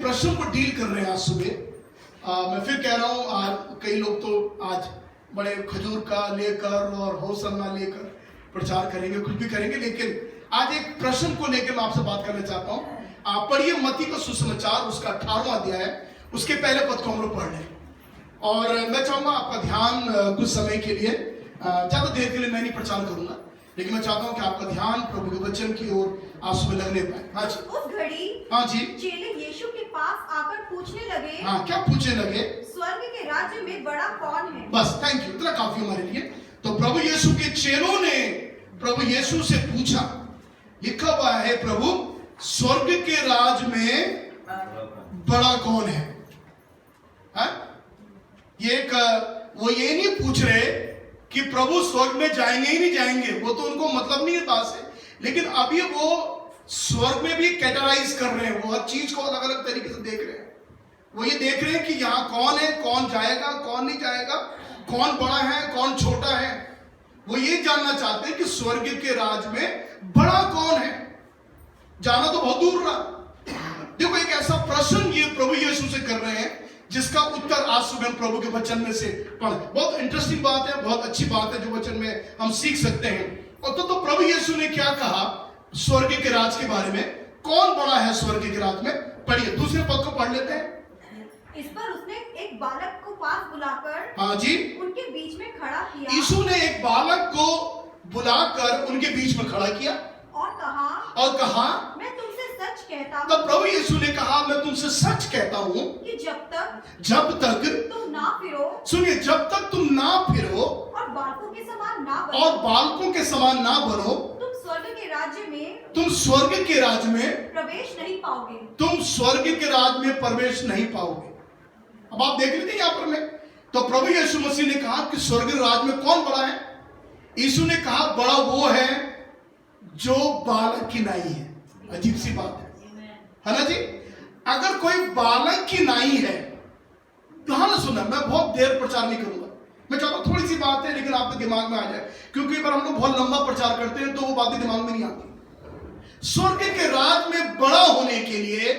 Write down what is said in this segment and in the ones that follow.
प्रश्न को डील कर रहे हैं आज सुबह। मैं फिर कह रहा हूँ, कई लोग तो आज बड़े खजूर का लेकर और होसन्ना लेकर प्रचार करेंगे, कुछ भी करेंगे, लेकिन आज एक प्रश्न को लेकर मैं आपसे बात करना चाहता हूँ। आप पढ़िए मत्ती का सुसमाचार, उसका 18वां अध्याय है, उसके पहले पद को हम लोग पढ़ लें। और मैं चाहूंगा आपका ध्यान कुछ समय के लिए, ज्यादा देर के लिए मैं नहीं प्रचार करूंगा, लेकिन मैं चाहता हूं कि आपका ध्यान प्रभु के वचन की ओर आज सुबह लगने पाए। हाँ जी। उस घड़ी हाँ जी। चेले यीशु के पास आकर पूछने लगे, हाँ, क्या पूछने लगे? स्वर्ग के राज्य में बड़ा कौन है? बस, थैंक यू, इतना काफी हमारे लिए। तो प्रभु यीशु के चेलों ने प्रभु यीशु से पूछा, लिखा हुआ है प्रभु, स्वर्ग के राज में बड़ा कौन है? हाँ? वो ये नहीं पूछ रहे कि प्रभु स्वर्ग में जाएंगे ही नहीं जाएंगे, वो तो उनको मतलब नहीं है बात से, लेकिन अभी वो स्वर्ग में भी कैटेगराइज कर रहे हैं, वो हर चीज को अलग अलग तरीके से देख रहे हैं। वो ये देख रहे हैं कि यहाँ कौन है, कौन जाएगा, कौन नहीं जाएगा, कौन बड़ा है, कौन छोटा है। वो ये जानना चाहते हैं कि स्वर्ग के राज में बड़ा कौन है। जाना तो बहुत दूर रहा। देखो, एक ऐसा प्रश्न ये प्रभु यीशु से कर रहे हैं जिसका उत्तर आज सुबह प्रभु के वचन में से पढ़। बहुत इंटरेस्टिंग बात है, बहुत अच्छी बात है जो वचन में हम सीख सकते हैं। और तो प्रभु यीशु ने क्या कहा स्वर्ग के राज के बारे में, कौन बड़ा है स्वर्ग के राज में? पढ़िए, दूसरे पद को पढ़ लेते हैं। इस पर उसने एक बालक को पास बुलाकर, हाँ जी, उनके बीच में खड़ा किया। यीशु ने एक बालक को बुलाकर उनके बीच में खड़ा किया और कहा, मैं तुमसे सच कहता हूँ। तब प्रभु यीशु ने कहा, मैं तुमसे सच कहता हूँ कि जब तक तुम ना फिरो, सुनिए, जब तक तुम ना फिरो और बालकों के समान ना बनो, तुम स्वर्ग के राज्य में प्रवेश नहीं पाओगे। तुम स्वर्ग के राज में प्रवेश नहीं पाओगे। अब आप देख लीजिए यहाँ पर में, तो प्रभु यीशु मसीह ने कहा कि स्वर्ग के राज में कौन बड़ा है? यीशु ने कहा बड़ा वो है जो बालक की नाई है। अजीब सी बात है ना जी? अगर कोई बालक की नाई है, ध्यान से सुनना, मैं बहुत देर प्रचार नहीं करूंगा, मैं चाहता हूं थोड़ी सी बात है लेकिन आपके दिमाग में आ जाए, क्योंकि एक बार हम लोग बहुत लंबा प्रचार करते हैं तो वो बातें दिमाग में नहीं आती। स्वर्ग के राज में बड़ा होने के लिए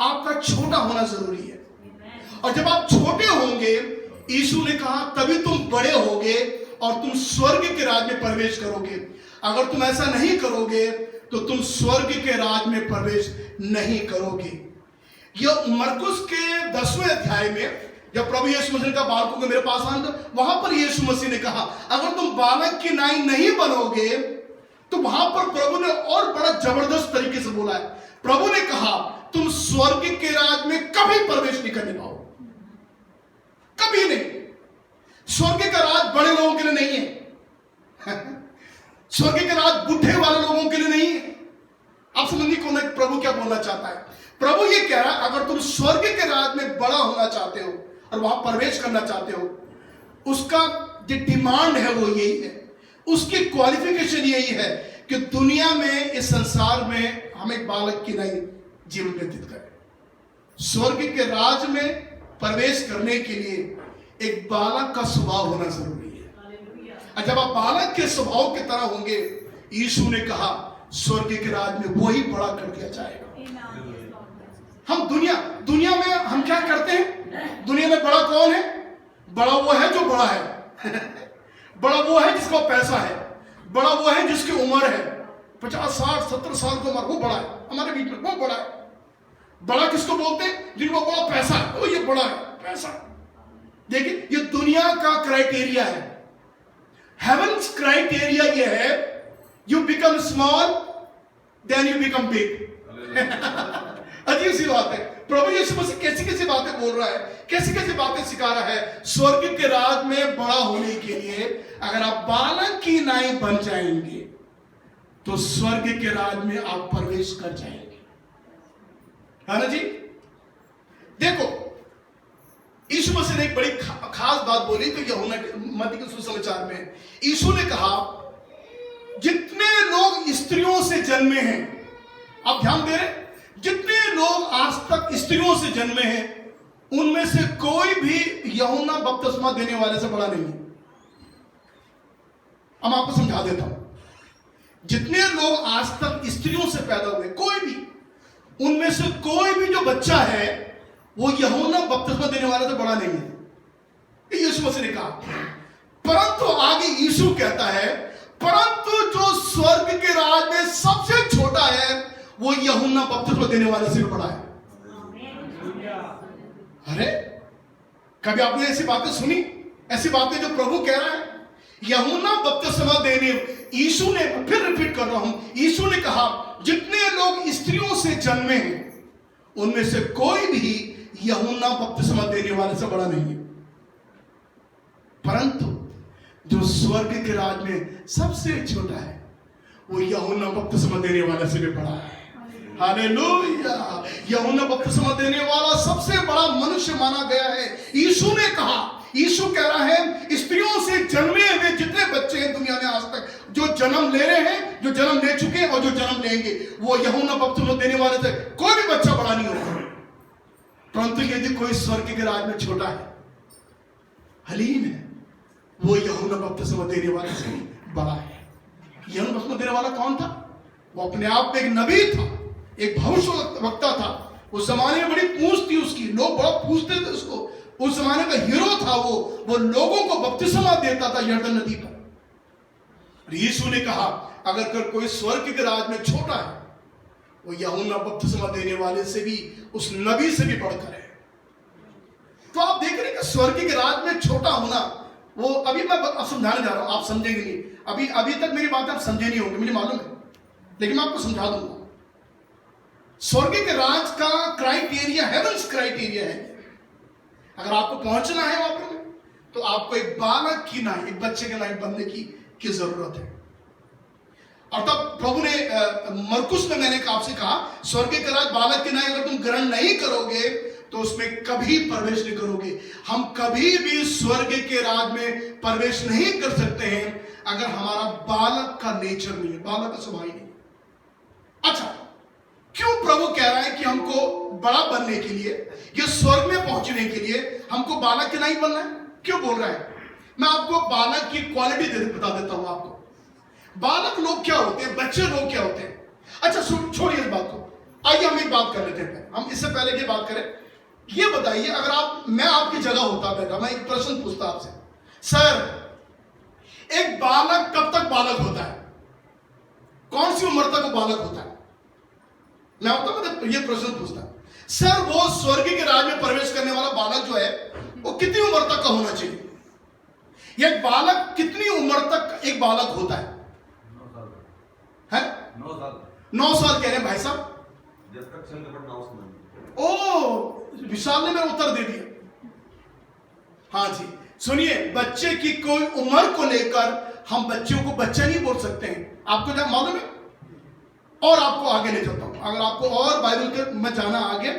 आपका छोटा होना जरूरी है, और जब आप छोटे होंगे, यीशु ने कहा, तभी तुम बड़े होगे और तुम स्वर्ग के राज में प्रवेश करोगे। अगर तुम ऐसा नहीं करोगे तो तुम स्वर्ग के राज में प्रवेश नहीं करोगे। यह मरकुस के 10वें अध्याय में जब प्रभु यीशु मसीह का बालकों को मेरे पास आना, वहां पर यीशु मसीह ने कहा, अगर तुम बालक की नाई नहीं बनोगे, तो वहां पर प्रभु ने और बड़ा जबरदस्त तरीके से बोला है। प्रभु ने कहा, तुम स्वर्ग के राज में कभी प्रवेश नहीं करने पाओगे, कभी नहीं। स्वर्ग का राज बड़े लोगों के लिए नहीं है। स्वर्ग के राज बुढ़े वाले लोगों के लिए नहीं है। आप समझिए कौन है प्रभु क्या बोलना चाहता है? प्रभु ये कह रहा है, अगर तुम स्वर्ग के राज में बड़ा होना चाहते हो और वहां प्रवेश करना चाहते हो, उसका जो डिमांड है वो यही है, उसकी क्वालिफिकेशन यही है कि दुनिया में, इस संसार में हम एक बालक की नहीं जीवन व्यतीत करें। स्वर्ग के राज में प्रवेश करने के लिए एक बालक का स्वभाव होना जरूरी है। जब आप बालक के स्वभाव की तरह होंगे, यीशु ने कहा स्वर्ग के राज में वही बड़ा कर दिया जाएगा। हम दुनिया में हम क्या करते हैं? दुनिया में बड़ा कौन है? बड़ा वो है जो बड़ा है। बड़ा वो है जिसका पैसा है, बड़ा वो है जिसकी उम्र है 50, 60, 70 साल की उम्र, वो बड़ा है हमारे बीच में, वो बड़ा है। बड़ा किसको बोलते हैं? जिनको बड़ा पैसा है, वो ये बड़ा है, पैसा। देखिए, ये दुनिया का क्राइटेरिया है। हेवन्स क्राइटेरिया ये है, you become small then you become big. अजीब सी बात है। प्रभु यीशु मसीह कैसी कैसी बातें बोल रहा है, कैसी कैसी बातें सिखा रहा है। स्वर्ग के राज में बड़ा होने के लिए अगर आप बालक की नाई बन जाएंगे तो स्वर्ग के राज में आप प्रवेश कर जाएंगे, है ना जी? देखो, यीशु मसीह ने एक बड़ी खास बात बोली, तो यूहन्ना मत्ती के सुसमाचार में यीशु ने कहा, जितने लोग स्त्रियों से जन्मे हैं, आप ध्यान दे रहे, जितने लोग आज तक स्त्रियों से जन्मे हैं, उनमें से कोई भी यूहन्ना बपतिस्मा देने वाले से बड़ा नहीं है। अब आपको समझा देता हूं, जितने लोग आज तक स्त्रियों से पैदा हुए, कोई भी उनमें से कोई भी जो बच्चा है वो यूहन्ना बपतिस्मा देने वाले से बड़ा नहीं है, यीशु मसीह ने कहा। परंतु आगे यीशु कहता है, परंतु जो स्वर्ग के राज में सबसे छोटा है वो यूहन्ना बपतिस्मा देने वाले से भी बड़ा है। अरे कभी आपने ऐसी बातें सुनी? ऐसी बातें जो प्रभु कह रहा है, यूहन्ना बपतिस्मा देने, यीशु ने, फिर रिपीट कर रहा हूं, यीशु ने कहा जितने लोग स्त्रियों से जन्मे हैं उनमें से कोई भी यूहन्ना बपतिस्मा देने वाले से बड़ा नहीं है, परंतु जो स्वर्ग के राज में सबसे छोटा है वो यूहन्ना बपतिस्मा देने वाले से भी बड़ा है। हालेलुया! यूहन्ना बपतिस्मा देने वाला सबसे बड़ा मनुष्य माना गया है। यीशु ने कहा, यीशु कह रहा है स्त्रियों से जन्मे हुए जितने बच्चे हैं दुनिया में आज तक, जो जन्म ले रहे हैं, जो जन्म ले चुके हैं और जो जन्म लेंगे, वो यूहन्ना बपतिस्मा देने वाले से कोई भी बच्चा बड़ा नहीं होगा। परंतु यदि कोई स्वर्ग के राज में छोटा है, हलीम है, वो यूहन्ना बपतिस्मा देने वाले से बड़ा है। यूहन्ना बपतिस्मा देने वाला कौन था? वो अपने आप में एक नबी था, एक भविष्यवक्ता था। उस जमाने में बड़ी पूछ थी उसकी, लोग बड़ा पूछते थे उसको। उस जमाने का हीरो था वो लोगों को बपतिस्मा देता था यरदन नदी पर। यीशु ने कहा अगर कोई स्वर्ग के राज में छोटा है वो यूहन्ना बपतिस्मा देने वाले से भी, उस नबी से भी बढ़कर है। तो आप देख रहे हैं कि स्वर्ग के राज में छोटा होना, वो अभी मैं समझाने जा रहा हूं, आप समझेंगे नहीं। अभी तक मेरी बात आप समझे नहीं होंगे, मुझे मालूम है, लेकिन मैं आपको समझा दूंगा। स्वर्ग के राज का क्राइटेरिया हेवंस क्राइटेरिया है। अगर आपको पहुंचना है वहां पर, तो आपको एक बालक की नाई, एक बच्चे के नाई बनने की जरूरत है। और तब प्रभु ने मरकुस में मैंने आपसे कहा स्वर्ग के राज बालक की नाई अगर तुम ग्रहण नहीं करोगे तो उसमें कभी प्रवेश नहीं करोगे। हम कभी भी स्वर्ग के राज में प्रवेश नहीं कर सकते हैं अगर हमारा बालक का नेचर नहीं है, बालक का स्वभाव नहीं। अच्छा, क्यों प्रभु कह रहा है कि हमको बड़ा बनने के लिए, ये स्वर्ग में पहुंचने के लिए हमको बालक के नहीं बनना है? क्यों बोल रहा है? मैं आपको बालक की क्वालिटी बता देता हूं आपको। बालक लोग क्या होते हैं, बच्चे लोग क्या होते हैं? अच्छा छोड़िए इस बात को, आइए हम एक बात कर लेते हैं। हम इससे पहले की बात करें, ये बताइए अगर मैं आपकी जगह होता बेटा, मैं एक प्रश्न पूछता आपसे, सर एक बालक कब तक बालक होता है? कौन सी उम्र तक वो बालक होता है? मैं होता मतलब ये प्रश्न पूछता, सर वो स्वर्ग के राज में प्रवेश करने वाला बालक जो है वो कितनी उम्र तक का होना चाहिए? एक बालक कितनी उम्र तक एक बालक होता है? 9 साल कह रहे हैं भाई साहब। ओ विशाल ने मेरा उत्तर दे दिया। हाँ जी सुनिए, बच्चे की कोई उम्र को लेकर हम बच्चों को बच्चा नहीं बोल सकते हैं, आपको क्या मालूम है? और आपको आगे ले जाता हूं, अगर आपको और बाइबल के में जाना आगे,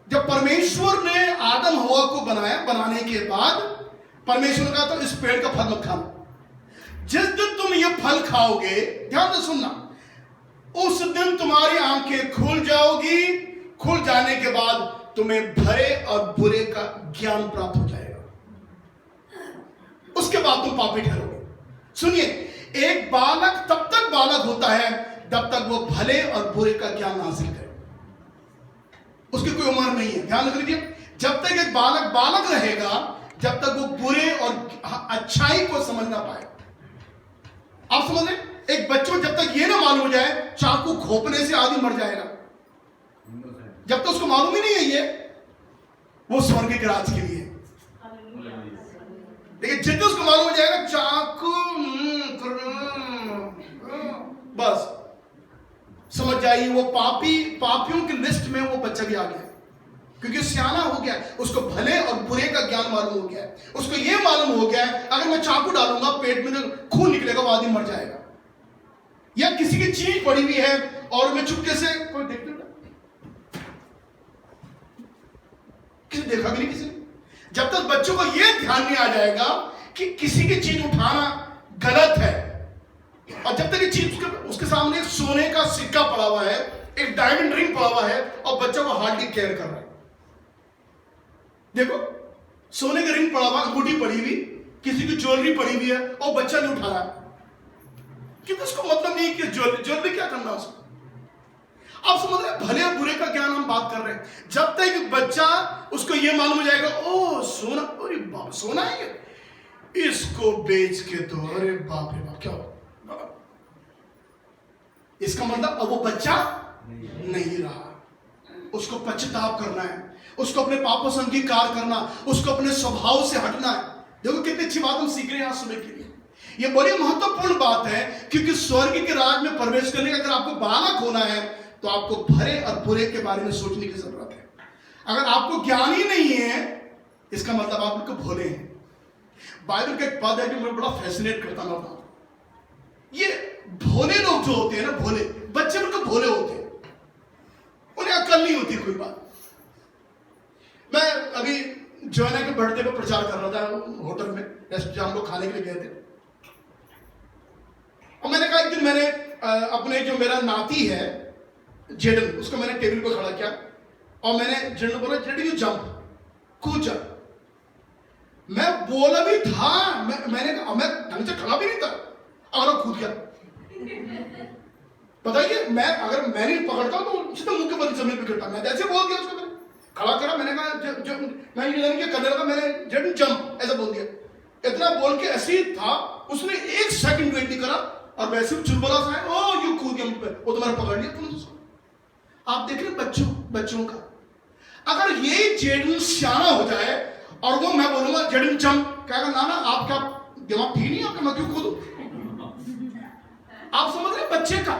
जब परमेश्वर ने आदम हवा को बनाया, बनाने के बाद परमेश्वर ने कहा तो इस पेड़ का फल मत खाना। जिस दिन तुम ये फल खाओगे, ध्यान से सुनना, उस दिन तुम्हारी आंखें खुल जाओगी, खुल जाने के बाद तुम्हें भले और बुरे का ज्ञान प्राप्त हो जाएगा, उसके बाद तुम पापी ठहरोगे। सुनिए, एक बालक तब तक बालक होता है जब तक वो भले और बुरे का ज्ञान हासिल करे, उसकी कोई उम्र नहीं है। ध्यान रख लीजिए, जब तक एक बालक बालक रहेगा जब तक वो बुरे और अच्छाई को समझ ना पाए। आप समझ रहे? एक बच्चों जब तक ये ना मालूम हो जाए चाकू घोंपने से आदमी मर जाएगा, जब तक उसको मालूम ही नहीं है ये, वो स्वर्ग के राज के लिए। लेकिन जितना उसको मालूम हो जाएगा चाकू, बस समझ जाइए वो पापियों की लिस्ट में वो बच्चा भी आ गया, क्योंकि सियाना हो गया, उसको भले और बुरे का ज्ञान मालूम हो गया है। उसको ये मालूम हो गया है अगर मैं चाकू डालूंगा पेट में तो खून निकलेगा, वो आदमी मर जाएगा। या किसी की चीज पड़ी हुई है और मैं चुपके से, कोई देखते किसी देखा भी नहीं किसी ने। जब तक बच्चों को यह ध्यान नहीं आ जाएगा कि किसी की चीज उठाना गलत है, और जब तक ये चीज उसके सामने एक सोने का सिक्का पड़ा हुआ है, एक डायमंड रिंग पड़ा हुआ है और बच्चा वो हार्डली केयर कर रहा है। देखो सोने का रिंग पड़ा हुआ, अंगूठी पड़ी हुई, किसी की ज्वेलरी पड़ी हुई है और बच्चा नहीं उठा रहा है, क्योंकि उसको मतलब नहीं कि ज्वेलरी क्या करना उसको। आप समझ रहे हैं, भले और बुरे का ज्ञान हम बात कर रहे हैं। जब तक बच्चा उसको ये मालूम हो जाएगा, ओ सोना, अरे बाप सोना है ये, इसको बेच के तो अरे बाप रे बाप क्या हो, इसका मतलब अब वो बच्चा नहीं रहा। उसको पश्चाताप करना है, उसको अपने पापों से अंगीकार करना, उसको अपने स्वभाव से हटना है। देखो कितनी अच्छी बात हम सीख रहे हैं आज सुबह के लिए। ये बड़ी महत्वपूर्ण बात है, क्योंकि स्वर्ग के राज में प्रवेश करने का अगर आपको बालक होना है तो आपको भले और बुरे के बारे में सोचने की जरूरत है। अगर आपको ज्ञान ही नहीं है, इसका मतलब आप लोग भोले हैं। बाइबल का एक पद है जो मुझे बड़ा फैसिनेट करता है। ये भोले लोग जो होते हैं ना, भोले बच्चे बिल्कुल भोले होते हैं, उन्हें अकल नहीं होती कोई बात। मैं अभी जोना के बर्थडे पे प्रचार कर रहा था होटल में, रेस्टोरेंट हम लोग खाने के लिए गए थे। और मैंने कहा एक दिन मैंने अपने जो मेरा नाती है जेडन, उसको मैंने टेबल पे खड़ा किया और मैंने जेडन बोला, जेडन यू जंप, कूद जा। मैं बोला भी था, मैंने मैं ढंग से खड़ा भी नहीं था और कूद गया। बताइए, मैं अगर मैं नहीं पकड़ता तो सीधा मुंह के बल जमीन पे गिरता। मैं ऐसे बोल दिया उसको, मैंने खड़ा करा, मैंने कहा जो मैं ये करने लगा, मैंने जेडन जंप ऐसा बोल दिया। इतना बोल के ऐसे ही था, उसने 1 सेकंड वेट नहीं करा और वैसे ही चुलबुला सा है, ओ यू कूद गया मुझ पे, वो तुम्हारा पकड़ लिया तुमने। आप देख रहे बच्चों का, अगर ये जेडन सियाना हो जाए और वो मैं बोलूंगा जेडन जंप, कहेगा ना आप क्या दिमाग ठीक नहीं आपका, मैं क्यों कूदूं? आप समझ रहे बच्चे का,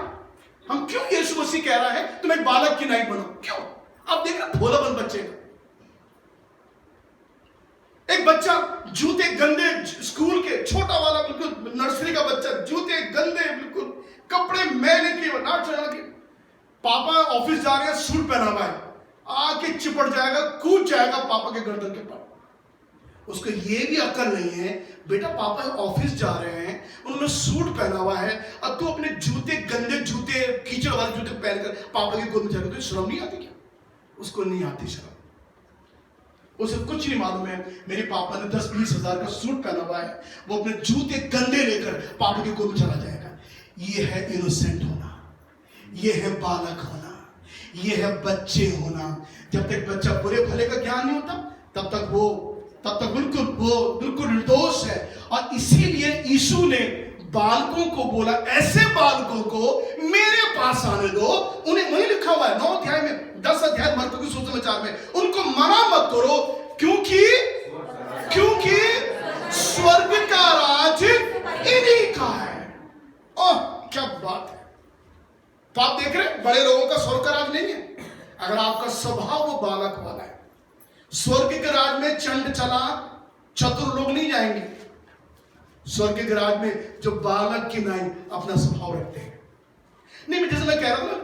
हम क्यों यीशु मसीह कह रहा है तुम एक बालक की नाई बनो, क्यों? आप देख रहे भोलापन बच्चे का। एक बच्चा जूते गंदे, स्कूल के छोटा वाला बिल्कुल नर्सरी का बच्चा, जूते गंदे बिल्कुल, कपड़े मैले के ना चढ़ा के, पापा ऑफिस जा रहे हैं, सूट पहना हुआ है, आके चिपट जाएगा, कूद जाएगा पापा के गर्दन के पास। उसको ये भी अकल नहीं है, बेटा पापा ऑफिस जा रहे हैं, उन्होंने सूट पहना हुआ है, अब तू अपने जूते गंदे जूते कीचड़ वाले जूते पहनकर पापा की गोद में जाएगा, तो शर्म नहीं आती क्या? उसको नहीं आती शर्म, उसे कुछ नहीं मालूम है मेरे पापा ने 10-20 हजार का सूट पहना हुआ है, वो अपने जूते गंदे लेकर पापा की गोद में चला जाएगा। ये है इनोसेंट होना, ये है बालक होना, ये है बच्चे होना। जब तक बच्चा बुरे भले का ज्ञान नहीं होता तब तक बिल्कुल निर्दोष है। और इसीलिए यीशु ने बालकों को बोला, ऐसे बालकों को मेरे पास आने दो। उन्हें वही लिखा हुआ है 9 अध्याय में, 10 अध्याय मरकुस के सुसमाचार में, उनको मना मत करो क्योंकि स्वर्ग का राज इन्हीं का है। ओह क्या बात है! तो आप देख रहे हैं बड़े लोगों का स्वर्ग का राज नहीं है, अगर आपका स्वभाव वो बालक वाला है। स्वर्ग के राज में चंड चालाक चतुर लोग नहीं जाएंगे, स्वर्ग के राज में जो बालक की नाई अपना स्वभाव रखते हैं। नहीं, जैसे मैं कह रहा था,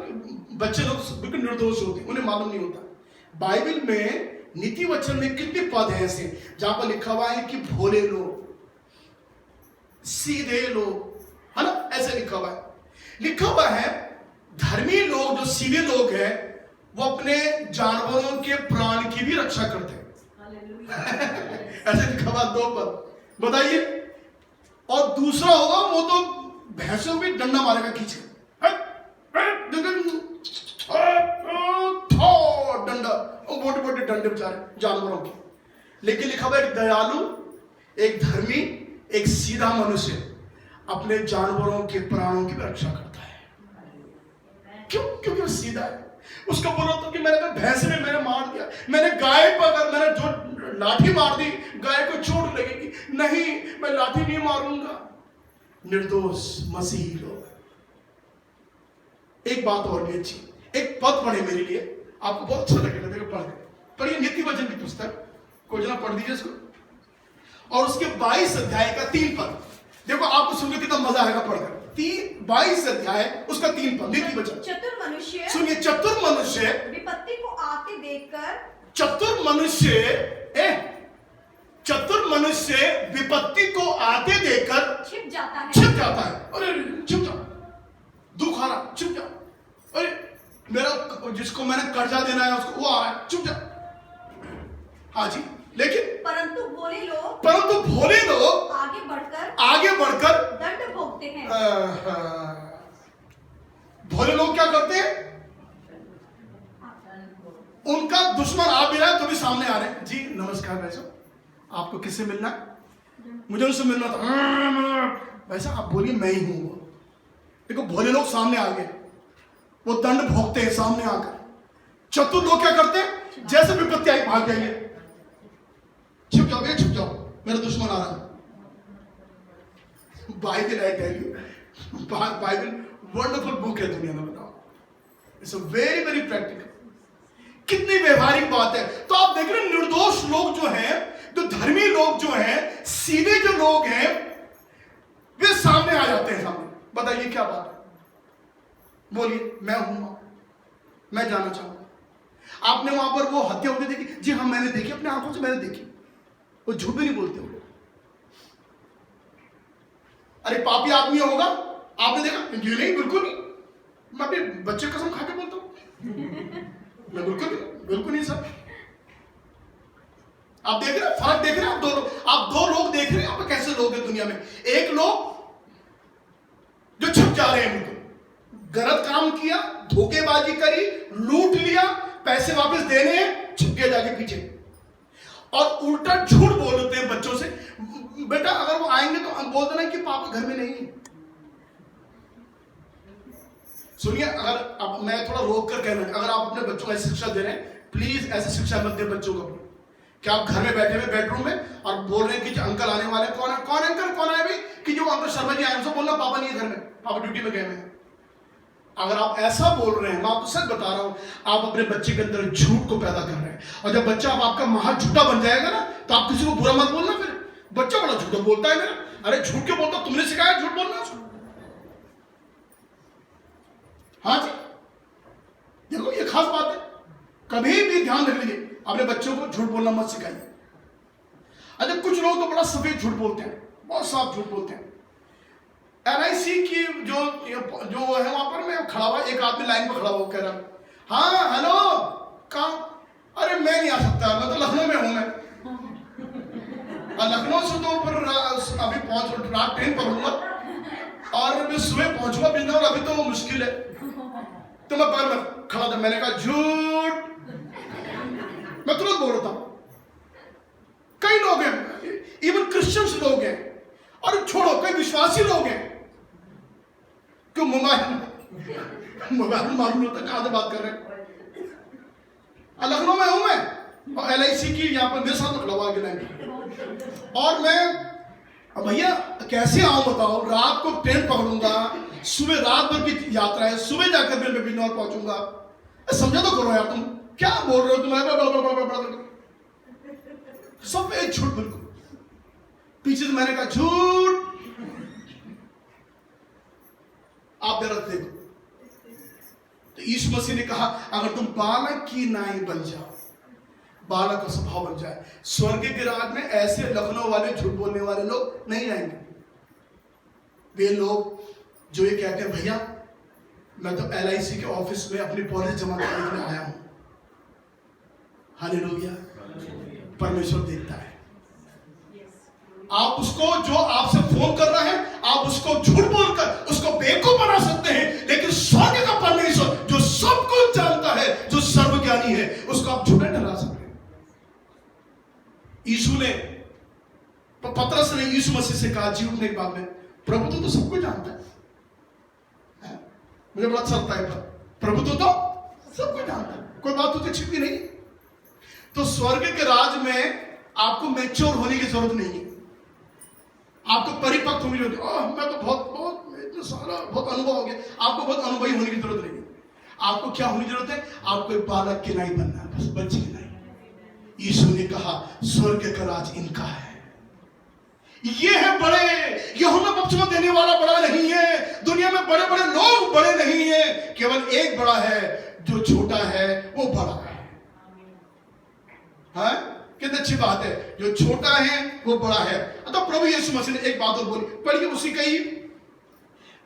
बच्चे लोग बिल्कुल निर्दोष होते हैं, उन्हें मालूम नहीं होता। बाइबल में नीति वचन में कितने पद हैं ऐसे जहां पर लिखा हुआ है कि भोले लोग, सीधे लोग, है ना, ऐसे लिखा हुआ है धर्मी लोग, जो सीधे लोग हैं, वो अपने जानवरों के प्राण की भी रक्षा करते हैं। ऐसे लिखा हुआ 2 पद, बताइए। और दूसरा होगा वो तो भैंसों भी डंडा मारेगा खींच के, डंडा, मोटे मोटे डंडे बेचारे जानवरों के। लेकिन लिखा हुआ एक दयालु, एक धर्मी, एक सीधा मनुष्य अपने जानवरों के प्राणों की रक्षा करता है। क्यों? क्योंकि वो सीधा है। उसका बोला तो कि मैंने भैंस ने मैंने मार दिया, मैंने गाय पर मैंने जो लाठी मार दी, गाय को चोट लगेगी, नहीं मैं लाठी नहीं मारूंगा। निर्दोष मसीही लोग। एक बात और भी अच्छी, एक पद पढ़े मेरे लिए, आपको बहुत अच्छा लगेगा, देखो पढ़ के पढ़िए, नीति वचन की पुस्तक को जना पढ़ दीजिए इसको, और उसके 22 अध्याय का 3 पद देखो, आपको सुनकर कितना मजा आएगा पढ़कर। 22 अध्याय उसका 3 पद, नीति वचन। चतुर मनुष्य, सुनिए, चतुर मनुष्य विपत्ति को आते देखकर, चतुर मनुष्य विपत्ति को आते देखकर छिप जाता है। अरे छिप जा, दुख आ रहा, छिप जा। अरे मेरा जिसको मैंने कर्जा देना है उसको, वो आ रहा है, चुप जा। हाँ जी, लेकिन परंतु भोले लोग आगे बढ़कर दंड भोगते हैं। भोले लोग क्या करते हैं? उनका दुश्मन आ भी रहा है तो भी सामने आ रहे हैं, जी नमस्कार भाई साहब, आपको किससे मिलना है? मुझे उनसे मिलना था। भाई साहब आप बोलिए, मैं ही हूं वो। देखो भोले लोग सामने आ गए, वो दंड भोगते हैं सामने आकर। चतुर लोग क्या करते हैं, जैसे विपत्ति आई भाग जाइए, छुप जाओ छुप जाओ, मेरा दुश्मन आ रहा है। Bible I tell you, Bible wonderful book है दुनिया में, बताओ, it's a very very practical. कितनी व्यवहारिक बात है। तो आप देख रहे हैं निर्दोष लोग जो हैं, जो धर्मी लोग जो हैं, सीधे जो लोग हैं, वे सामने आ जाते हैं सामने। बताइए क्या बात है, बोलिए, मैं हूं, मैं जाना चाहूंगा। आपने वहां पर वो हत्या होती देखी? जी हाँ मैंने देखी, अपने आंखों से मैंने देखी। वो झूठ भी नहीं बोलते हो। अरे पापी आदमी होगा, आपने देखा? ये नहीं, बिल्कुल नहीं, मैं अपने बच्चे कसम खा के बोलता हूं, मैं बिल्कुल नहीं सर। आप देख रहे हैं फर्क, देख रहे हैं आप दो लोग देख रहे हैं आप कैसे लोग हैं दुनिया में। एक लोग जो छुप जा रहे हैं, बिल्कुल गलत काम किया, धोखेबाजी करी, लूट लिया, पैसे वापस देने हैं, छुप के जाके पीछे, और उल्टा झूठ बोलते हैं बच्चों से। बेटा अगर वो आएंगे तो बोल देना कि पापा घर में नहीं है। सुनिए, अगर अब मैं थोड़ा रोक कर कहना, अगर आप अपने बच्चों को ऐसी शिक्षा दे रहे हैं, प्लीज ऐसी शिक्षा मत दे बच्चों को। क्या आप घर में बैठे हुए बेडरूम में और बोल रहे हैं कि अंकल आने वाले, कौन अंकल कौन आए भाई, कि जो अंकल शर्मा जी आए उनसे बोलना पापा नहीं है घर में, पापा ड्यूटी में गए हैं। अगर आप ऐसा बोल रहे हैं, मैं आपको सच बता रहा हूं, आप अपने बच्चे के अंदर झूठ को पैदा कर रहे हैं। और जब बच्चा अब आपका महा झूठा बन जाएगा ना, तो आप किसी को बुरा मत बोलना। फिर बच्चा बड़ा झूठा बोलता है मेरा, अरे झूठ क्यों बोलता, तुमने सिखाया झूठ बोलना उसको? हाँ जी, देखो ये खास बात है, कभी भी ध्यान रख लीजिए, अपने बच्चों को झूठ बोलना मत सिखाइए। अच्छा कुछ लोग तो बड़ा सफेद झूठ बोलते हैं, बहुत साफ झूठ बोलते हैं। LIC की जो है वहां पर मैं खड़ा हुआ, एक आदमी लाइन में खड़ा हुआ कह रहा, हाँ हेलो कहाँ? अरे मैं नहीं आ सकता, मैं तो लखनऊ में हूं। मैं लखनऊ से तो फिर अभी रात ट्रेन पकड़ूंगा और मैं सुबह पहुंचूंगा वृंदावन, अभी तो वो मुश्किल है। तो मैं बार में खड़ा था, मैंने कहा झूठ, मैं तुरंत बोल रहा था। कई लोग हैं, इवन क्रिश्चियंस लोग हैं, और छोड़ो कई विश्वासी लोग हैं, क्यों मोबाइल मालूम होता कहां से बात कर रहे हैं। लखनऊ में हूं मैं, और LIC की यहाँ पर मेरे साथ खड़ा हुआ आगे लाइन, और मैं भैया कैसे आऊं बताओ, रात को ट्रेन पकड़ूंगा, सुबह रात भर की यात्रा है, सुबह जाकर मैं बिजनौर पहुंचूंगा। समझा तो करो यार, तुम क्या बोल रहे हो, तुम्हारे सब एक झूठ, बिल्कुल पीछे से मैंने कहा झूठ। आप जरा देखो, तो यीशु मसीह ने कहा अगर तुम बालक की नाई बन जाओ, बालक का स्वभाव बन जाए, स्वर्ग के राज में ऐसे लखनऊ वाले झूठ बोलने वाले लोग नहीं जाएंगे। वे लोग जो ये कहते हैं भैया मैं तो LIC के ऑफिस में अपनी पॉलिसी जमा करने के लिए आया हूं, हालेलुया, परमेश्वर देखता है। आप उसको जो आपसे फोन कर रहा है, आप उसको झूठ बोलकर उसको बेवकूफ बना सकते हैं, लेकिन स्वर्ग का परमेश्वर जो सब कुछ जानता है, जो सर्वज्ञानी है, उसको आप झूठा ठहरा सकते हैं। यीशु ने, पतरस ने यीशु मसीह से कहा जी उठने के बाद में, प्रभु तो सब कुछ जानता है। मुझे बड़ा अच्छा लगता है, प्रभु तो सब कुछ जानता है, कोई बात तो छिपी नहीं। तो स्वर्ग के राज में आपको मैच्योर होने की जरूरत नहीं है, आपको परिपक्व होने की जरूरत है। मैं तो बहुत इतना सारा बहुत अनुभव हो गया, आपको बहुत अनुभवी होने की जरूरत नहीं है। आपको क्या होने की जरूरत है, आपको एक बालक की नाई बनना है, बस बच्चे की नाई। यीशु ने कहा स्वर्ग का राज इनका है, ये है बड़े, यूहन्ना बपतिस्मा देने वाला बड़ा नहीं है, दुनिया में बड़े बड़े लोग बड़े नहीं है, केवल एक बड़ा है, जो छोटा है वो बड़ा है। हाँ? कितनी अच्छी बात है, जो छोटा है वो बड़ा है। तो प्रभु यीशु मसीह ने एक बात और बोली, पढ़िए उसी का ही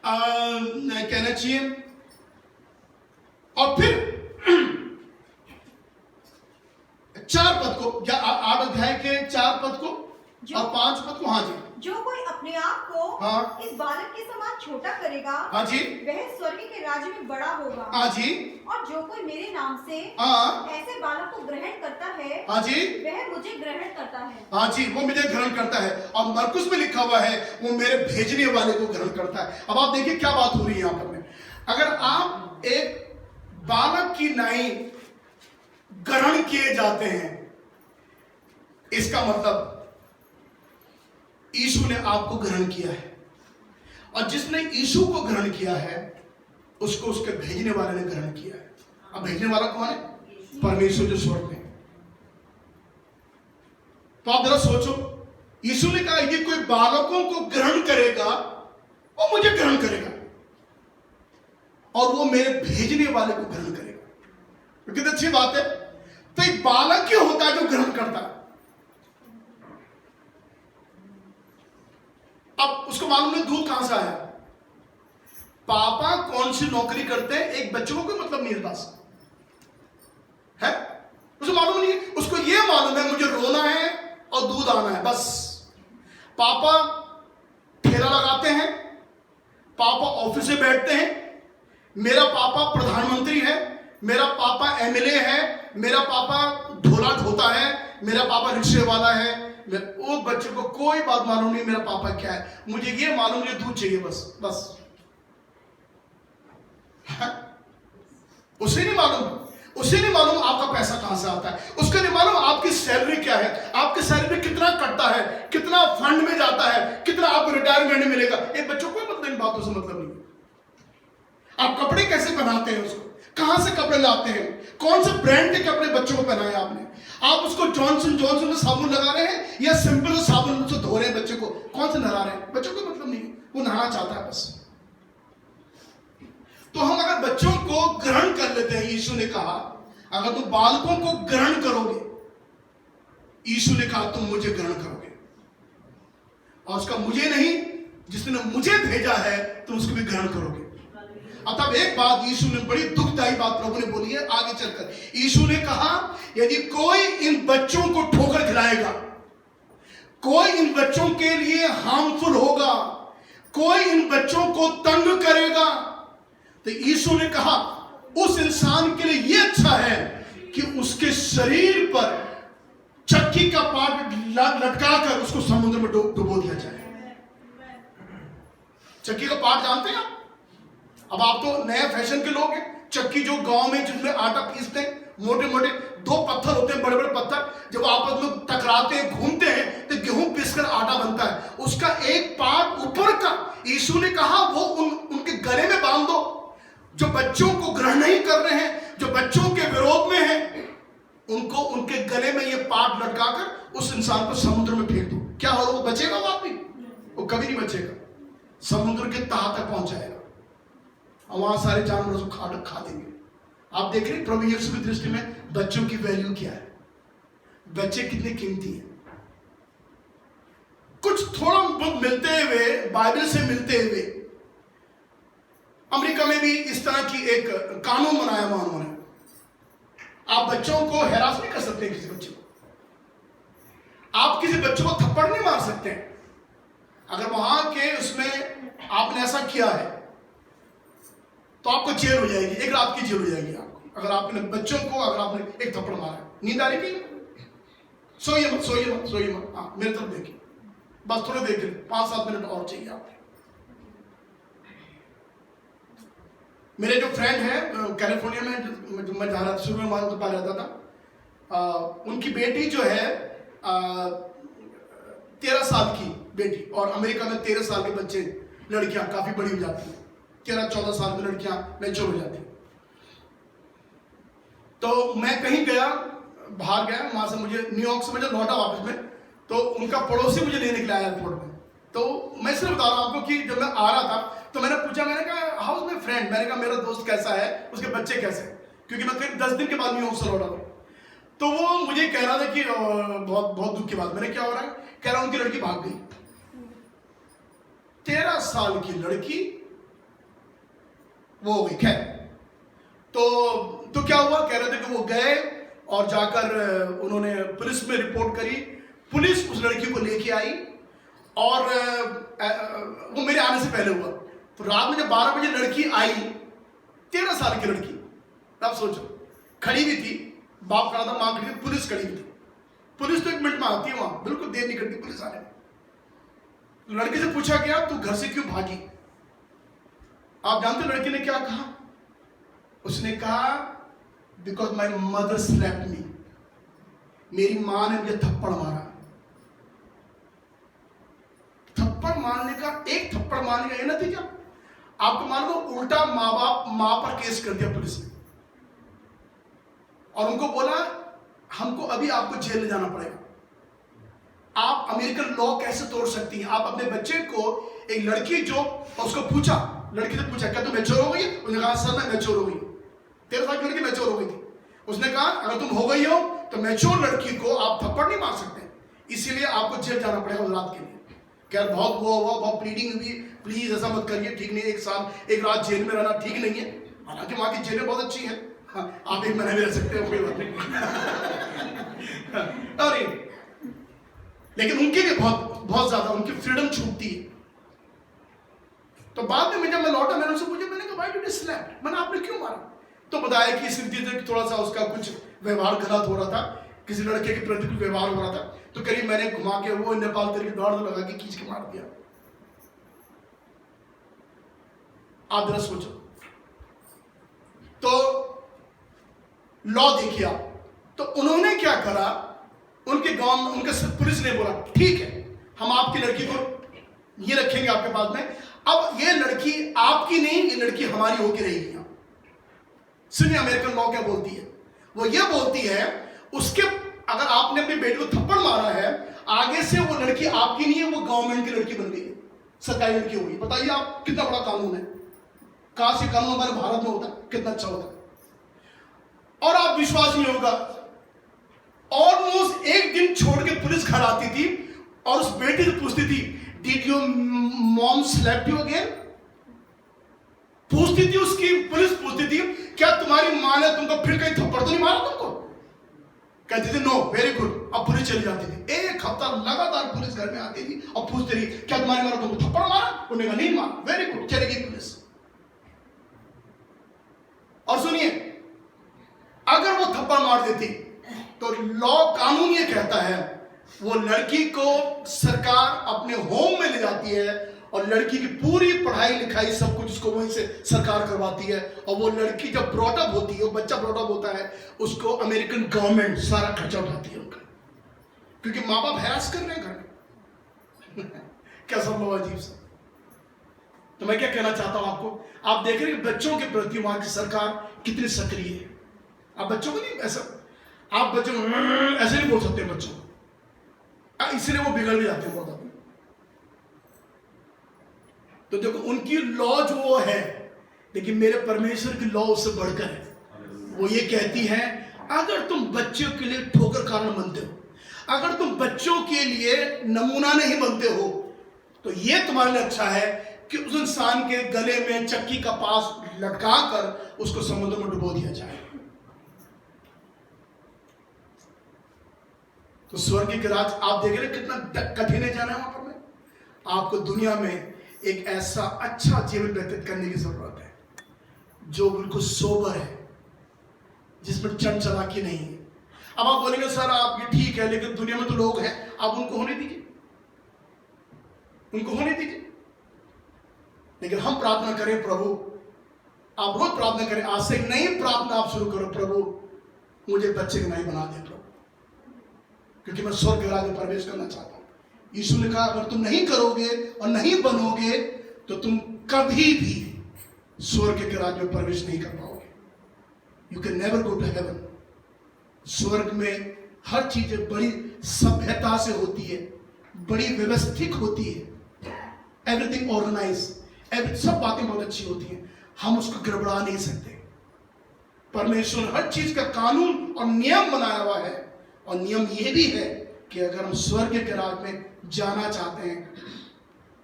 कहना चाहिए। और फिर 4 पद को, या 8 अध्याय के 4 पद को, और 5 पद को, हाँ जी, जो कोई अपने आप को हाँ, इस बालक के समान छोटा करेगा, हाँ जी, वह स्वर्ग के राज्य में बड़ा होगा। हाँ जी, और जो कोई मेरे नाम से हाँ, ऐसे बालक को ग्रहण करता है, हाँ जी, वह मुझे ग्रहण करता है। हाँ जी, वो मुझे ग्रहण करता है। और मरकुस में लिखा हुआ है वो मेरे भेजने वाले को ग्रहण करता है। अब आप देखिए क्या बात हो रही है यहाँ पर में। अगर आप एक बालक की नाई ग्रहण किए जाते हैं, इसका मतलब यीशु ने आपको ग्रहण किया है, और जिसने यीशु को ग्रहण किया है उसको उसके भेजने वाले ने ग्रहण किया है। अब भेजने वाला कौन है? परमेश्वर जो स्वर्ग में। तो आप जरा सोचो, यीशु ने कहा ये कोई बालकों को ग्रहण करेगा वो मुझे ग्रहण करेगा, और वो मेरे भेजने वाले को ग्रहण करेगा। तो कितनी अच्छी बात है। तो एक बालक ही होता है जो ग्रहण करता है। अब उसको मालूम नहीं दूध कहां से आया, पापा कौन सी नौकरी करते हैं, एक बच्चे को कोई मतलब नहीं है पास है, उसे मालूम नहीं है। उसको ये मालूम है मुझे रोना है और दूध आना है, बस। पापा ठेला लगाते हैं, पापा ऑफिस में बैठते हैं, मेरा पापा प्रधानमंत्री है, मेरा पापा एमएलए है, मेरा पापा ढोला ढोता है, मेरा पापा रिक्शे वाला है। वो बच्चे को कोई बात मालूम नहीं मेरा पापा क्या है, मुझे ये मालूम मुझे दूध चाहिए, बस बस। उसे नहीं मालूम आपका पैसा कहां से आता है, उसको नहीं मालूम आपकी सैलरी क्या है, आपकी सैलरी कितना कटता है, कितना फंड में जाता है, कितना आपको रिटायरमेंट में मिलेगा। ये बच्चों को मतलब इन बातों से मतलब नहीं। आप कपड़े कैसे पहनाते हैं उसको, कहां से कपड़े लाते हैं, कौन से ब्रांड के कपड़े बच्चों को पहनाए आपने, आप उसको जॉनसन का साबुन लगा रहे हैं या सिंपल साबुन से धो रहे हैं बच्चे को, कौन से नहला रहे हैं, बच्चों को मतलब नहीं, वो नहाना चाहता है बस। तो हम अगर बच्चों को ग्रहण कर लेते हैं, यीशु ने कहा अगर तुम बालकों को ग्रहण करोगे, यीशु ने कहा तुम मुझे ग्रहण करोगे, और उसका मुझे नहीं, जिसने मुझे भेजा है तुम उसको भी ग्रहण करोगे। अब एक बात यीशु ने बड़ी दुखदायी बात प्रभु ने बोली है आगे चलकर। यीशु ने कहा यदि कोई इन बच्चों को ठोकर खिलाएगा, कोई इन बच्चों के लिए हार्मफुल होगा, कोई इन बच्चों को तंग करेगा, तो यीशु ने कहा उस इंसान के लिए यह अच्छा है कि उसके शरीर पर चक्की का पाट लटकाकर उसको समुद्र में डुबो दिया जाए। चक्की का पाट जानते हैं आप? अब आप तो नए फैशन के लोग हैं। चक्की जो गांव में जिसमें आटा पीसते हैं, मोटे मोटे 2 पत्थर होते हैं, बड़े बड़े पत्थर, जब आपस में टकराते हैं घूमते हैं तो गेहूं पीसकर आटा बनता है। उसका एक पार्ट ऊपर का यीशु ने कहा वो उनके गले में बांध दो। जो बच्चों को ग्रहण नहीं कर रहे हैं, जो बच्चों के विरोध में हैं, उनको उनके गले में ये पार्ट लटकाकर उस इंसान को समुद्र में फेंक दो। क्या होगा? वो बचेगा? वो आदमी वो कभी नहीं बचेगा, समुद्र के तह तक पहुंच जाएगा और वहां सारे जानवर उसको खा देंगे। आप देख रहे प्रभु यीशु की दृष्टि में बच्चों की वैल्यू क्या है, बच्चे कितने कीमती हैं। कुछ थोड़ा बहुत मिलते हुए, बाइबल से मिलते हुए, अमेरिका में भी इस तरह की एक कानून बनाया हुआ उन्होंने। आप बच्चों को हैरास नहीं कर सकते, किसी बच्चे को आप किसी बच्चे को थप्पड़ नहीं मार सकते हैं। अगर वहां के उसमें आपने ऐसा किया है तो आपको जेल हो जाएगी, 1 रात की जेल हो जाएगी आपको। अगर आपने बच्चों को अगर आपने एक थप्पड़ मारा, नींद आ रही थी, सोइए मत। हाँ, मेरे तरफ देखिए, बस थोड़े देख लीजिए, 5-7 मिनट और चाहिए आपको। मेरे जो फ्रेंड हैं कैलिफोर्निया में, जो मैं जा रहा था शुरू में वहां पा रहता था, उनकी बेटी जो है 13 साल की बेटी, और अमेरिका में 13 साल के बच्चे, लड़कियां काफी बड़ी हो जाती हैं, 13-14 साल की लड़कियां मैच्योर हो जाती हैं। तो मैं कहीं गया, बाहर गया, वहां से मुझे न्यूयॉर्क से मुझे लौटा वापस में, तो उनका पड़ोसी मुझे लेने के लिए आया एयरपोर्ट में। तो मैं सिर्फ बता रहा हूं आपको कि जब मैं आ रहा था तो मैंने पूछा, मैंने कहा हाउ इज माय फ्रेंड, मैंने कहा मेरा दोस्त कैसा है, उसके बच्चे कैसे, क्योंकि मैं करीब 10 दिन के बाद न्यूयॉर्क से लौटा था। तो वो मुझे कह रहा था कि बहुत बहुत दुख की बात। मैंने क्या हो रहा है? कह रहा उनकी लड़की भाग गई, 13 साल की लड़की वो हो गई। खैर, तो क्या हुआ? कह रहे थे कि वो गए और जाकर उन्होंने पुलिस में रिपोर्ट करी, पुलिस उस लड़की को लेके आई और वो मेरे आने से पहले हुआ। तो रात में जब 12 बजे लड़की आई, 13 साल की लड़की, अब सोचो, खड़ी भी थी, बाप खड़ा था, मां खड़ी थी, पुलिस खड़ी भी थी। पुलिस तो 1 मिनट में आती है वहां, बिल्कुल देर नहीं करती पुलिस आने में। लड़की से पूछा गया तू घर से क्यों भागी? आप जानते हो लड़की ने क्या कहा? उसने कहा बिकॉज माई मदर स्लैप्ड मी, मेरी मां ने मुझे थप्पड़ मारा। थप्पड़ मारने का, एक थप्पड़ मारने का ये नतीजा, आपको मान लो उल्टा मां पर केस कर दिया पुलिस ने और उनको बोला हमको अभी आपको जेल ले जाना पड़ेगा। आप अमेरिकन लॉ कैसे तोड़ सकती हैं? आप अपने बच्चे को, एक लड़की जो, उसको पूछा, लड़की से पूछा क्या तुम मैच्योर हो गई? उसने कहा सर मैं मैच्योर हो गई। 13 साल की लड़की मैच्योर हो गई थी। उसने कहा अगर तुम हो गई हो तो मैच्योर लड़की को आप थप्पड़ नहीं मार सकते, इसीलिए आपको जेल जाना पड़ेगा उस रात के लिए। क्या बहुत वो हुआ, बहुत प्लीडिंग हुई, प्लीज ऐसा मत करिए, ठीक नहीं, 1 साल 1 रात जेल में रहना ठीक नहीं है। हालांकि वहां की जेलें बहुत अच्छी हैं, हाँ, आप 1 महीने में रह सकते हो, कोई बात नहीं। अरे लेकिन उनके लिए बहुत ज्यादा उनकी फ्रीडम छूटती है। तो बाद में जब मैं लौटा, मैंने उनसे पूछा, मैंने कहा व्हाई डिड यू स्लैप, मैंने आपने क्यों मारा? तो बताया कि इस रीति से थोड़ा सा उसका कुछ व्यवहार गलत हो रहा था, किसी लड़के के प्रति कुछ व्यवहार हो रहा था, तो करीब मैंने घुमा के वो नेपाल तरीके दौड़ लगा के खींच के मार दिया। आप जरा सोचो। तो लॉ देखिए आप, तो उन्होंने क्या करा, उनके गांव में उनके पुलिस ने बोला ठीक है हम आपकी लड़की को ये रखेंगे आपके पास में, अब ये लड़की आपकी नहीं, ये लड़की हमारी होके रहेगी। सुनिए अमेरिकन लॉ क्या बोलती है, वो ये बोलती है उसके, अगर आपने अपनी बेटी को थप्पड़ मारा है, आगे से वो लड़की आपकी नहीं है, वो गवर्नमेंट की लड़की बन गई है, सरकारी लड़की होगी। बताइए आप कितना बड़ा कानून है, कहां से कानून हमारे भारत में होता है, कितना अच्छा होता है। और आप विश्वास नहीं होगा, ऑलमोस्ट 1 दिन छोड़ के पुलिस घर आती थी और उस बेटी से पूछती थी did your mom slap you again? पूछती थी उसकी पुलिस, पूछती थी क्या तुम्हारी मां ने तुमको फिर कहीं थप्पड़ तो नहीं मारा तुमको? कहती थी नो, वेरी गुड। अब पुलिस चली जाती थी। 1 हफ्ता लगातार पुलिस घर में आती थी और पूछती रही क्या तुम्हारी मां ने तुमको थप्पड़ मारा? उन्होंने कहा नहीं मारा, वेरी गुड, चली गई पुलिस। और सुनिए, अगर वो थप्पड़ मार देती तो लॉ, कानून ये कहता है वो लड़की को सरकार अपने होम में ले जाती है और लड़की की पूरी पढ़ाई लिखाई सब कुछ उसको वहीं से सरकार करवाती है। और वो लड़की जब ब्रॉटअप होती है, वो बच्चा ब्रॉटअप होता है, उसको अमेरिकन गवर्नमेंट सारा खर्चा उठाती है उनका, क्योंकि माँ बाप हैरास कर रहे हैं घर में। क्या सब अजीब सा। तो मैं क्या कहना चाहता हूं आपको, आप देख रहे हैं बच्चों के प्रति वहां की सरकार कितनी सक्रिय है। आप बच्चों को नहीं ऐसा, आप बच्चों ऐसे नहीं बोल सकते बच्चों को, इसलिए वो बिगड़ भी जाते हैं बहुत आदमी। तो देखो उनकी लॉ जो है, लेकिन मेरे परमेश्वर की लॉ उससे बढ़कर है। वो ये कहती है अगर तुम बच्चों के लिए ठोकर कारण बनते हो, अगर तुम बच्चों के लिए नमूना नहीं बनते हो, तो ये तुम्हारे लिए अच्छा है कि उस इंसान के गले में चक्की का पास लटका कर उसको समुद्र में डुबो दिया जाए। तो स्वर्ग के राज आप देख रहे कितना कठिन है जाना वहां पर में। आपको दुनिया में एक ऐसा अच्छा जीवन व्यतीत करने की जरूरत है जो बिल्कुल सोबर है, जिसमें चंचलाकी नहीं है। अब आप बोलेंगे सर आप ये ठीक है, लेकिन दुनिया में तो लोग हैं, आप उनको होने दीजिए, उनको होने दीजिए। लेकिन हम प्रार्थना करें प्रभु, आप रोज प्रार्थना करें, आज से नई प्रार्थना आप शुरू करो, प्रभु मुझे बच्चे का नहीं बना दे प्रभु, क्योंकि मैं स्वर्ग के राज्य में प्रवेश करना चाहता हूं। यीशु ने कहा अगर तुम नहीं करोगे और नहीं बनोगे तो तुम कभी भी स्वर्ग के राज्य में प्रवेश नहीं कर पाओगे। You can never go to heaven. स्वर्ग में हर चीज बड़ी सभ्यता से होती है, बड़ी व्यवस्थित होती है, एवरीथिंग ऑर्गेनाइज, सब बातें बहुत अच्छी होती हैं, हम उसको गड़बड़ा नहीं सकते। परमेश्वर ने हर चीज का कानून और नियम बनाया हुआ है, और नियम यह भी है कि अगर हम स्वर्ग के राज्य में जाना चाहते हैं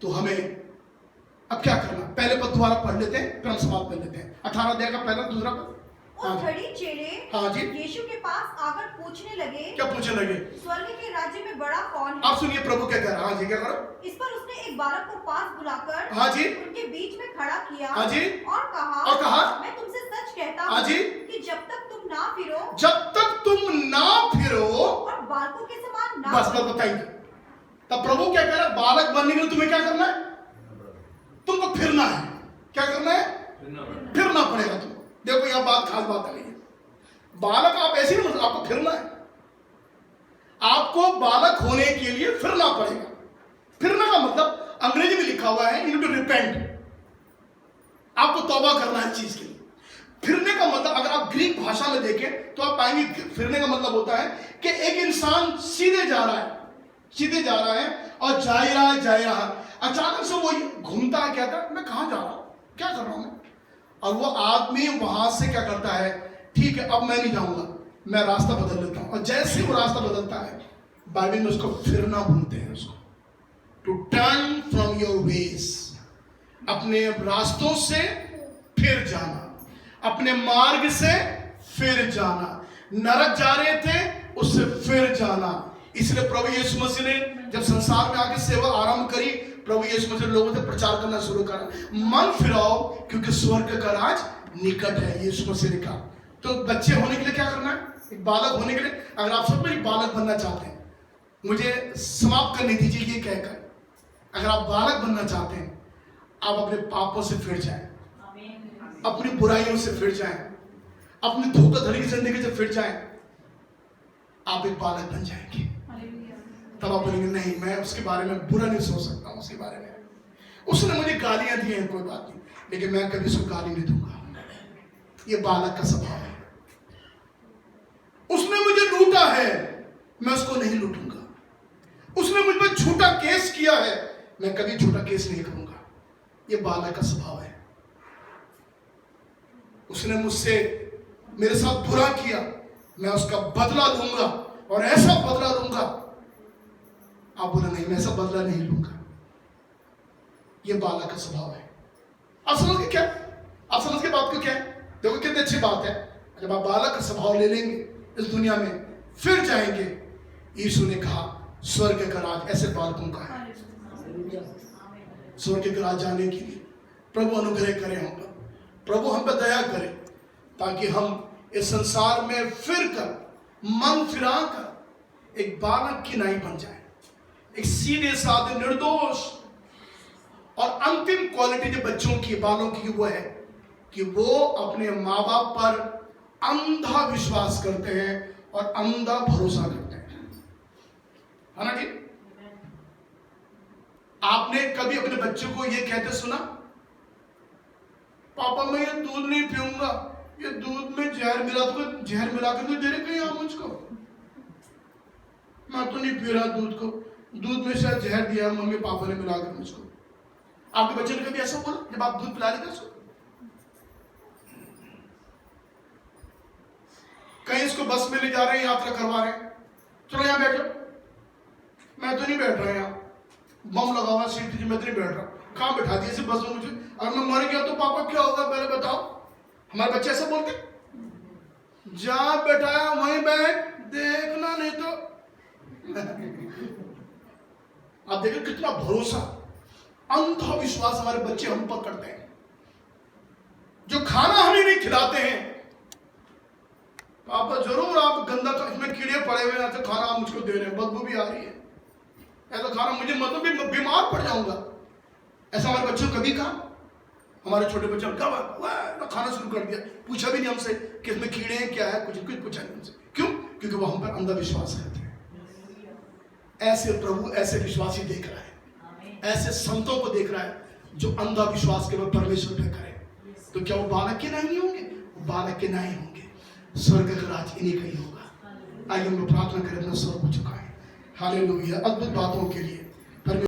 तो हमें अब क्या करना। पहले पद दोबारा पढ़ लेते हैं, फिर हम समाप्त कर लेते हैं। 18 अध्याय का पहला दूसरा पद। हाँ उस जी। घड़ी चेले हाँ जी। यीशु के पास आकर पूछने लगे, क्या पूछने लगे? स्वर्ग के राज्य में बड़ा कौन है? आप सुनिए प्रभु क्या कह रहा है। हाँ जी, क्या करो? इस पर उसने एक बालक को पास बुलाकर हाँ जी। उनके बीच में खड़ा किया हाँ जी। और कहा, मैं तुमसे सच कहता हाँ हूँ जी। कि जब तक तुम ना फिरो जब तक तुम ना फिरो, और बालकों के समान ना बस बताइए। तब प्रभु क्या कह रहा है? बालक बनने के लिए तुम्हें क्या करना है? तुमको फिरना है। क्या करना है? फिरना पड़ेगा तुमको। देखो यह बात खास बात आ गई है। बालक आप ऐसे नहीं, मतलब आपको फिरना है। आपको बालक होने के लिए फिरना पड़ेगा। फिरना का मतलब अंग्रेजी में लिखा हुआ है यू टू रिपेंट। आपको तौबा करना है इस चीज के लिए। फिरने का मतलब अगर आप ग्रीक भाषा में देखें तो आप पाएंगे फिरने का मतलब होता है कि एक इंसान सीधे जा रहा है और जा ही रहा है, अचानक से वो घूमता है, कहता है मैं कहां जा रहा हूं, क्या कर रहा हूं मैं? और वो आदमी वहां से क्या करता है, ठीक है अब मैं नहीं जाऊंगा, मैं रास्ता बदल लेता हूं। और जैसे वो रास्ता बदलता है, बाइबल में उसको फिरना बोलते हैं, उसको to turn from your ways, अपने रास्तों से फिर जाना, अपने मार्ग से फिर जाना। नरक जा रहे थे उससे फिर जाना। इसलिए प्रभु यीशु मसीह ने जब संसार में आके सेवा आरंभ करी, प्रभु यीशु मसीह लोगों से प्रचार करना शुरू करा, मन फिराओ क्योंकि स्वर्ग का राज निकट है। यीशु मसीह ने कहा। तो बच्चे होने के लिए क्या करना है? एक बालक होने के लिए, अगर आप सब एक बालक बनना चाहते हैं, मुझे समाप्त करने दीजिए ये कहकर, अगर आप बालक बनना चाहते हैं, आप अपने पापों से फिर जाएं, अपनी बुराइयों से फिर जाएं, अपनी धोखाधड़ी की जिंदगी से फिर जाएं, आप एक बालक बन जाएंगे। तब आप बोलेंगे नहीं, मैं उसके बारे में बुरा नहीं सोच सकता हूं, उसके बारे में उसने मुझे गालियां दी हैं, कोई बात नहीं, लेकिन मैं कभी उसको गाली नहीं दूंगा। ये बालक का स्वभाव है। उसने मुझे लूटा है, मैं उसको नहीं लूटूंगा। उसने मुझ पर झूठा केस किया है, मैं कभी झूठा केस नहीं करूंगा। ये बालक का स्वभाव है। उसने मुझसे मेरे साथ बुरा किया, मैं उसका बदला लूंगा और ऐसा बदला लूंगा। आप बोले नहीं, मैं ऐसा बदला नहीं लूंगा। ये बालक का स्वभाव है। आप समझ गए क्या? आप समझ के बात को क्या है? देखो कितनी अच्छी बात है। जब आप बालक का स्वभाव ले लेंगे इस दुनिया में, फिर जाएंगे। यीशु ने कहा स्वर्ग का राज ऐसे बालकों का है। स्वर्ग के राज जाने के लिए प्रभु अनुग्रह करे हम पर, प्रभु हम पर दया करे, ताकि हम इस संसार में फिर कर मन फिरा कर एक बालक की नाई बन जाए। एक सीधे साधे निर्दोष और अंतिम क्वालिटी जो बच्चों की, बालों की, वो है कि वो अपने माँ बाप पर अंधा विश्वास करते हैं और अंधा भरोसा करते हैं, है ना जी? आपने कभी अपने बच्चों को ये कहते सुना, पापा मैं ये दूध नहीं पीऊंगा, ये दूध में जहर मिला, तो जहर मिला के तो दे रहे कहीं आप मुझको, मैं तो नहीं पी रहा दूध को, दूध में शायद जहर दिया मम्मी पापा ने मिलाकर मुझको। आपके बच्चे ने कभी ऐसा बोला जब आप दूध पिला रहे थे उसको? कहीं इसको बस में ले जा रहे हैं, यात्रा करवा रहे हैं, चलो यहां बैठो, मैं तो नहीं बैठ रहा यहां, बम लगा हुआ सीट, मैं तो नहीं बैठ रहा। कहां बैठा दिया इसे बस में मुझे? अगर मैं मर गया तो पापा क्या होगा पहले बताओ? हमारे बच्चे ऐसा बोलते, जहां बैठाया वहीं बैठ, देखना नहीं तो। आप देखिए कितना भरोसा, अंधा विश्वास हमारे बच्चे हम पर करते हैं। जो खाना हमें नहीं खिलाते हैं, पापा जरूर आप गंदा, इसमें कीड़े पड़े हुए हैं, तो खाना आप मुझको दे रहे हैं, बदबू भी आ रही है, ऐसा खाना मुझे मतलब भी बीमार पड़ जाऊंगा। ऐसा हमारे बच्चों कभी कहा? हमारे छोटे बच्चे कब खाना शुरू कर दिया, पूछा भी नहीं हमसे कि इसमें कीड़े हैं क्या है, कुछ पूछा नहीं हमसे। क्यों? क्योंकि वो हम पर अंधा विश्वास करते हैं। ऐसे प्रभु ऐसे विश्वासी देख रहा है, ऐसे संतों को देख रहा है जो अंधा विश्वास केवल परमेश्वर पे करे। तो क्या वो बालक के नहीं होंगे? वो बालक के नहीं होंगे। स्वर्ग का राज इन्हीं का ही होगा। आइए हम प्रार्थना करें, अपना स्वर को झुकाएं। हालेलुया। अद्भुत बातों के लिए